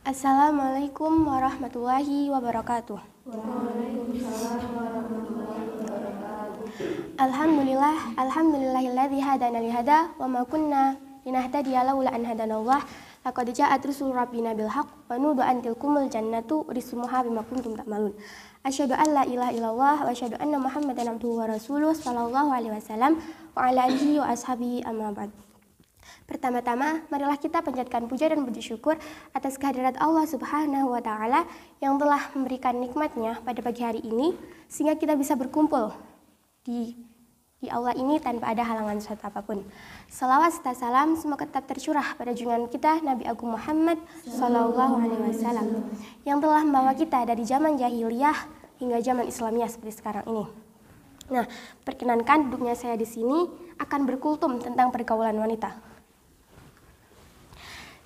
Assalamualaikum warahmatullahi wabarakatuh. Waalaikumsalam warahmatullahi wabarakatuh. Alhamdulillahilladzi hadana lihada wa ma kunna linahtadiya laula an hadanallah. Laqad ja'at rusul rabbina bil haqq wa nudu an tilkumul jannatu urisumuha bima kuntum ta'malun. Asyhadu an la ilaha illallah wa asyhadu anna Muhammadan abduhu wa rasuluh sallallahu alaihi wasallam wa ala alihi wa ashabihi amma ba'd. Pertama-tama, marilah kita panjatkan puja dan puji syukur atas kehadirat Allah Subhanahu wa Ta'ala yang telah memberikan nikmatnya pada pagi hari ini, sehingga kita bisa berkumpul di aula ini tanpa ada halangan suatu apapun. Salawat serta salam semoga tetap tercurah pada junjungan kita Nabi Agung Muhammad Sallallahu Alaihi Wasallam yang telah membawa kita dari zaman jahiliyah hingga zaman Islamiyah seperti sekarang ini. Nah, perkenankan duduknya saya di sini akan berkultum tentang pergaulan wanita.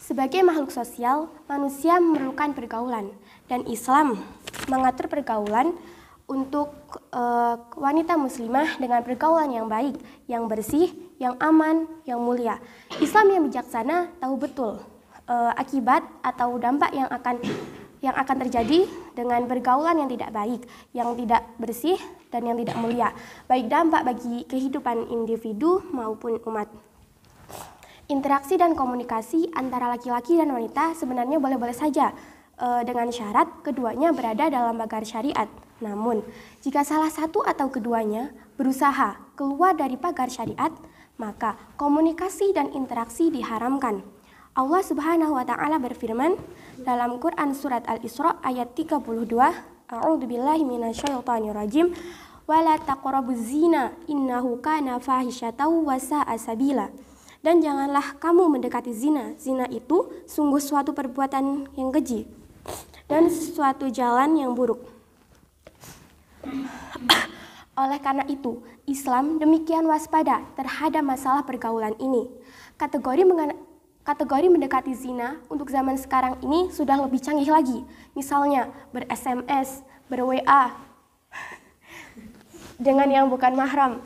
Sebagai makhluk sosial, manusia memerlukan pergaulan, dan Islam mengatur pergaulan untuk wanita muslimah dengan pergaulan yang baik, yang bersih, yang aman, yang mulia. Islam yang bijaksana tahu betul akibat atau dampak yang akan terjadi dengan pergaulan yang tidak baik, yang tidak bersih, dan yang tidak mulia, baik dampak bagi kehidupan individu maupun umat. Interaksi dan komunikasi antara laki-laki dan wanita sebenarnya boleh-boleh saja dengan syarat keduanya berada dalam pagar syariat. Namun, jika salah satu atau keduanya berusaha keluar dari pagar syariat, maka komunikasi dan interaksi diharamkan. Allah Subhanahu wa Ta'ala berfirman dalam Quran surat Al-Isra ayat 32, A'udzubillahi minasyaitonirrajim, wala taqrabuz zina innahu kana fahisyatan wa sa'a sabila. Dan janganlah kamu mendekati zina. Zina itu sungguh suatu perbuatan yang keji dan suatu jalan yang buruk. Oleh karena itu, Islam demikian waspada terhadap masalah pergaulan ini. Kategori mendekati zina untuk zaman sekarang ini sudah lebih canggih lagi. Misalnya ber-SMS, ber-WA dengan yang bukan mahram.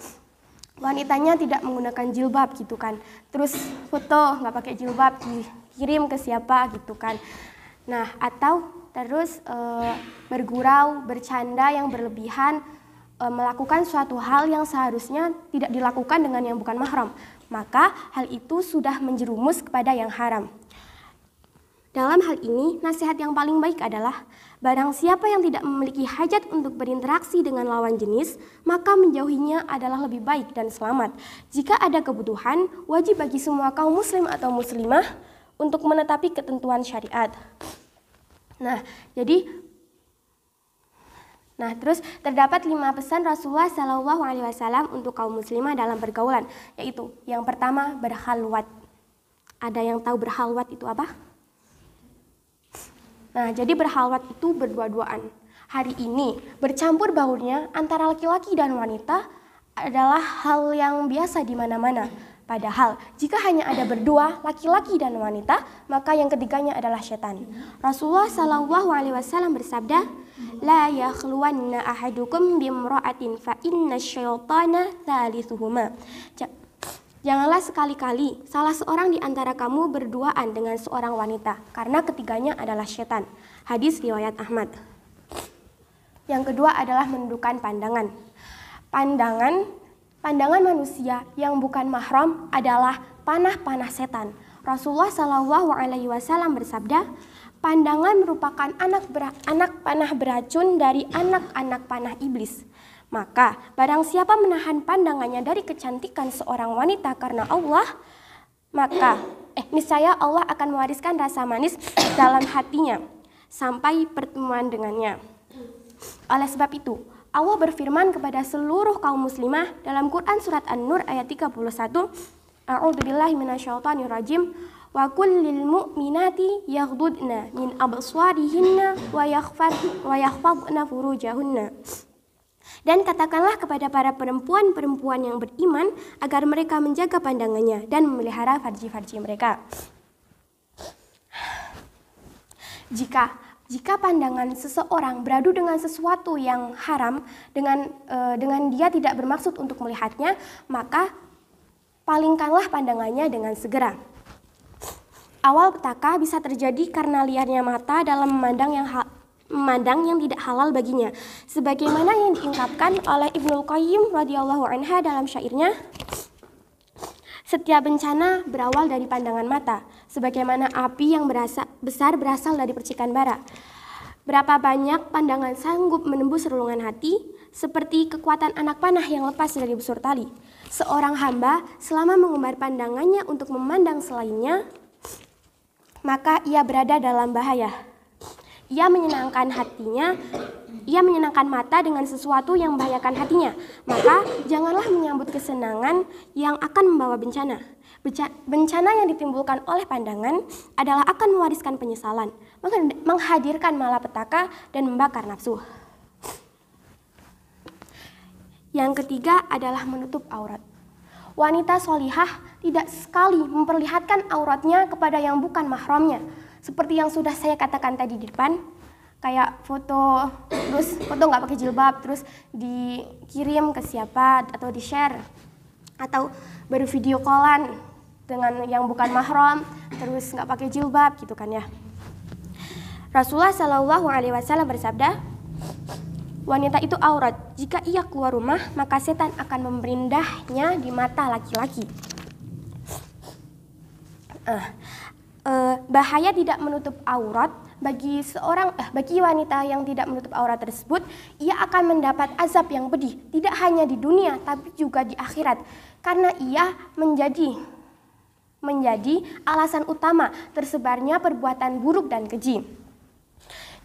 Wanitanya tidak menggunakan jilbab gitu kan, terus foto nggak pakai jilbab dikirim ke siapa gitu kan. Nah, atau terus bergurau, bercanda yang berlebihan, melakukan suatu hal yang seharusnya tidak dilakukan dengan yang bukan mahram, maka hal itu sudah menjerumus kepada yang haram. Dalam hal ini, nasihat yang paling baik adalah barang siapa yang tidak memiliki hajat untuk berinteraksi dengan lawan jenis, maka menjauhinya adalah lebih baik dan selamat. Jika ada kebutuhan, wajib bagi semua kaum muslim atau muslimah untuk menetapi ketentuan syariat. Terus terdapat 5 pesan Rasulullah Shallallahu Alaihi Wasallam untuk kaum muslimah dalam pergaulan, yaitu yang pertama berhalwat. Ada yang tahu berhalwat itu apa? Nah, jadi berhalwat itu berdua-duaan. Hari ini, bercampur baurnya antara laki-laki dan wanita adalah hal yang biasa di mana-mana. Padahal, jika hanya ada berdua, laki-laki dan wanita, maka yang ketiganya adalah setan. Rasulullah Shallallahu Alaihi Wasallam bersabda, "La yakhluwanna ahadukum bimra'atin fa inna syaitana thalithuhuma." Janganlah sekali-kali salah seorang di antara kamu berduaan dengan seorang wanita, karena ketiganya adalah setan. Hadis riwayat Ahmad. Yang kedua adalah menundukkan pandangan. Pandangan manusia yang bukan mahram adalah panah-panah setan. Rasulullah Shallallahu Alaihi Wasallam bersabda, pandangan merupakan anak panah beracun dari anak-anak panah iblis. Maka, barang siapa menahan pandangannya dari kecantikan seorang wanita karena Allah, maka niscaya Allah akan mewariskan rasa manis dalam hatinya sampai pertemuan dengannya. Oleh sebab itu, Allah berfirman kepada seluruh kaum muslimah dalam Quran surat An-Nur ayat 31, A'udzubillahi minasyaitonirrajim, wa kullil mu'minati yaghdudna min absarihinna wa yakhfadna furujahunna. Dan katakanlah kepada para perempuan-perempuan yang beriman agar mereka menjaga pandangannya dan memelihara farji-farji mereka. Jika pandangan seseorang beradu dengan sesuatu yang haram, dengan dia tidak bermaksud untuk melihatnya, maka palingkanlah pandangannya dengan segera. awal petaka bisa terjadi karena liarnya mata dalam memandang yang tidak halal baginya. Sebagaimana yang diungkapkan oleh Ibnul Qayyim radhiyallahu anha dalam syairnya, setiap bencana berawal dari pandangan mata, sebagaimana api yang besar berasal dari percikan bara. Berapa banyak pandangan sanggup menembus relungan hati, seperti kekuatan anak panah yang lepas dari busur tali. Seorang hamba selama mengumbar pandangannya untuk memandang selainnya, maka ia berada dalam bahaya. Ia menyenangkan mata dengan sesuatu yang membahayakan hatinya. Maka janganlah menyambut kesenangan yang akan membawa bencana. Bencana yang ditimbulkan oleh pandangan adalah akan mewariskan penyesalan, menghadirkan malapetaka dan membakar nafsu. Yang ketiga adalah menutup aurat. Wanita solihah tidak sekali memperlihatkan auratnya kepada yang bukan mahramnya. Seperti yang sudah saya katakan tadi di depan, kayak foto nggak pakai jilbab, terus dikirim ke siapa atau di-share, atau bervideo callan dengan yang bukan mahram, terus nggak pakai jilbab gitu kan ya. Rasulullah Shallallahu Alaihi Wasallam bersabda, wanita itu aurat. Jika ia keluar rumah, maka setan akan memerindahnya di mata laki-laki. Bahaya tidak menutup aurat bagi wanita yang tidak menutup aurat tersebut, ia akan mendapat azab yang pedih, tidak hanya di dunia tapi juga di akhirat, karena ia menjadi alasan utama tersebarnya perbuatan buruk dan keji.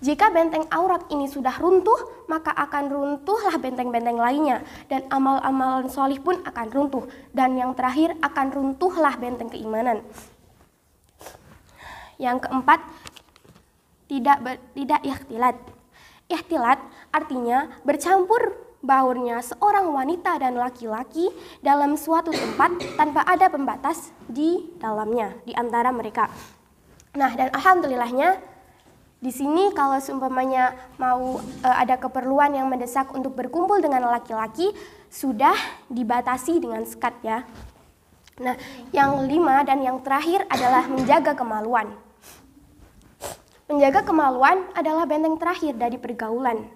Jika benteng aurat ini sudah runtuh, maka akan runtuhlah benteng-benteng lainnya, dan amal-amalan solih pun akan runtuh, dan yang terakhir akan runtuhlah benteng keimanan. Yang keempat, tidak ikhtilat. Ikhtilat artinya bercampur baurnya seorang wanita dan laki-laki dalam suatu tempat tanpa ada pembatas di dalamnya, di antara mereka. Nah, dan alhamdulillahnya di sini kalau seumpamanya mau ada keperluan yang mendesak untuk berkumpul dengan laki-laki, sudah dibatasi dengan sekat ya. Nah, yang kelima dan yang terakhir adalah menjaga kemaluan. Menjaga kemaluan adalah benteng terakhir dari pergaulan.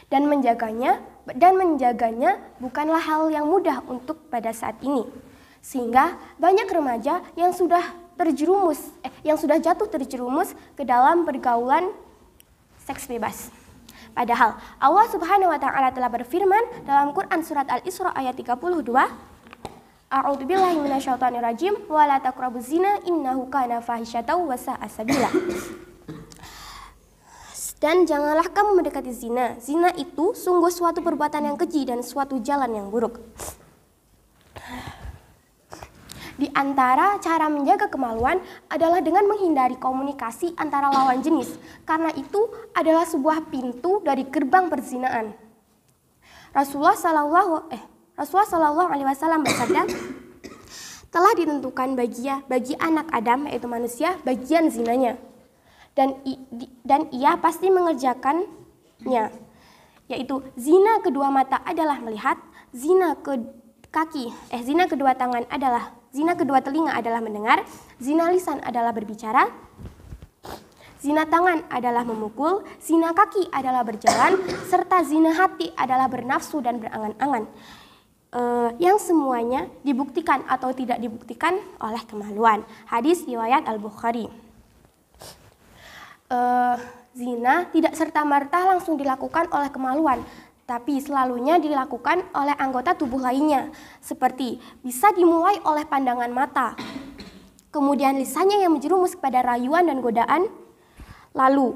Dan menjaganya bukanlah hal yang mudah untuk pada saat ini. Sehingga banyak remaja yang sudah jatuh terjerumus ke dalam pergaulan seks bebas. Padahal Allah Subhanahu wa taala telah berfirman dalam Quran surat Al-Isra ayat 32, A'udzubillahi minasyaitonirrajim wa la taqrabuz zina innahu kana fahisyatan wa sa'a sabila. Dan janganlah kamu mendekati zina. Zina itu sungguh suatu perbuatan yang keji dan suatu jalan yang buruk. Di antara cara menjaga kemaluan adalah dengan menghindari komunikasi antara lawan jenis, karena itu adalah sebuah pintu dari gerbang perzinaan. Rasulullah Shallallahu Alaihi Wasallam bersabda, telah ditentukan bagi anak Adam, yaitu manusia, bagian zinanya, dan ia pasti mengerjakannya, yaitu zina kedua mata adalah melihat, zina kedua telinga adalah mendengar, zina lisan adalah berbicara, zina tangan adalah memukul, zina kaki adalah berjalan, serta zina hati adalah bernafsu dan berangan-angan. Yang semuanya dibuktikan atau tidak dibuktikan oleh kemaluan. Hadis riwayat Al-Bukhari. Zina tidak serta-merta langsung dilakukan oleh kemaluan, tapi selalunya dilakukan oleh anggota tubuh lainnya, seperti bisa dimulai oleh pandangan mata, kemudian lisannya yang menjerumus kepada rayuan dan godaan, lalu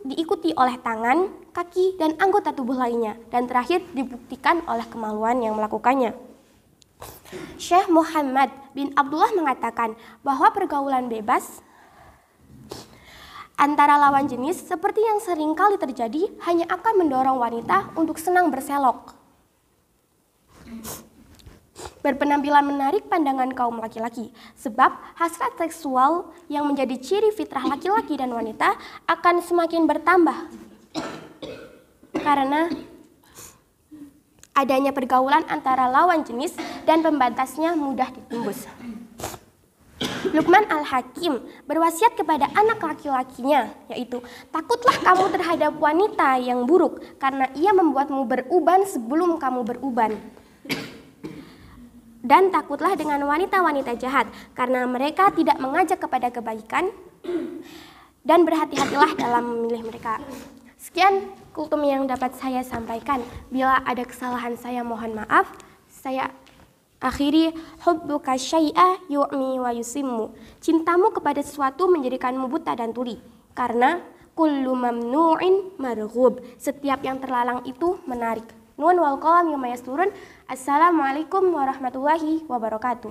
diikuti oleh tangan, kaki, dan anggota tubuh lainnya, dan terakhir dibuktikan oleh kemaluan yang melakukannya. Syekh Muhammad bin Abdullah mengatakan bahwa pergaulan bebas antara lawan jenis seperti yang sering kali terjadi hanya akan mendorong wanita untuk senang berselok, berpenampilan menarik pandangan kaum laki-laki, sebab hasrat seksual yang menjadi ciri fitrah laki-laki dan wanita akan semakin bertambah karena adanya pergaulan antara lawan jenis dan pembatasnya mudah ditembus. Luqman Al-Hakim berwasiat kepada anak laki-lakinya, yaitu takutlah kamu terhadap wanita yang buruk karena ia membuatmu beruban sebelum kamu beruban. Dan takutlah dengan wanita-wanita jahat karena mereka tidak mengajak kepada kebaikan, dan berhati-hatilah dalam memilih mereka. Sekian kultum yang dapat saya sampaikan. Bila ada kesalahan saya mohon maaf. Saya akhiri, hubbuka syai'a yu'mi wa yusimmu. Cintamu kepada sesuatu menjadikanmu buta dan tuli. Karena kullu mamnu'in marghub. Setiap yang terlarang itu menarik. Nun wal qalam yawma yasturun. Assalamualaikum warahmatullahi wabarakatuh.